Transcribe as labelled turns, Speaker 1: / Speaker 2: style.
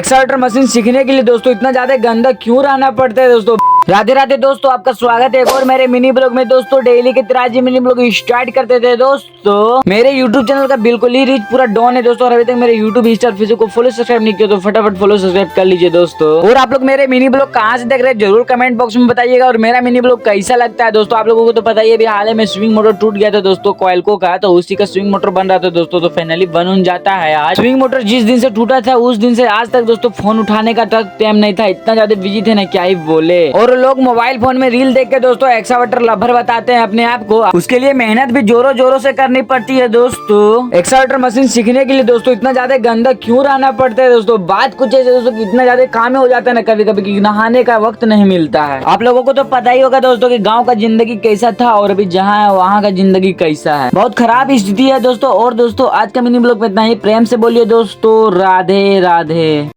Speaker 1: Excavator machine सीखने के लिए दोस्तों इतना ज्यादा गंदा क्यों रहना पड़ता है दोस्तों। राधे राधे दोस्तों, आपका स्वागत है एक और मेरे मिनी ब्लॉग में। दोस्तों डेली के तरह मिनी ब्लॉग स्टार्ट करते थे दोस्तों। मेरे यूट्यूब चैनल का बिल्कुल ही रीच पूरा डाउन है दोस्तों, और अभी तक मेरे यूट्यूब इंस्टा फेसबुक को फॉलो सब्सक्राइब नहीं किया तो फटाफट फॉलो सब्सक्राइब कर लीजिए दोस्तों। और आप लोग मेरे मिनी ब्लॉग कहाँ से देख रहे हैं जरूर कमेंट बॉक्स में बताइएगा। और मेरा मिनी ब्लॉग कैसा लगता है दोस्तों, आप लोगों को तो पता ही है, हाल ही में स्विंग मोटर टूट गया था दोस्तों कोयलको का, तो उसी का स्विंग मोटर बन रहा था दोस्तों। तो फाइनली बन जाता है आज। स्विंग मोटर जिस दिन से टूटा था उस दिन से आज तक दोस्तों फोन उठाने का तक टाइम नहीं था, इतना ज्यादा बिजी थे ना क्या ही बोले। और लोग मोबाइल फोन में रील देख के दोस्तों एक्सकावेटर लवर बताते हैं अपने आप को, उसके लिए मेहनत भी जोरों जोरों से करनी पड़ती है दोस्तों। एक्सकावेटर मशीन सीखने के लिए दोस्तों इतना ज्यादा गंदा क्यों रहना पड़ता है दोस्तों। बात कुछ ऐसे दोस्तों कि इतना ज्यादा काम हो जाता है ना कभी कभी कि नहाने का वक्त नहीं मिलता है। आप लोगों को तो पता ही होगा दोस्तों कि गाँव का जिंदगी कैसा था और अभी जहाँ है वहाँ का जिंदगी कैसा है, बहुत खराब स्थिति है दोस्तों। और दोस्तों आज का मिनी ब्लॉग में इतना ही, प्रेम से बोलिए दोस्तों राधे राधे।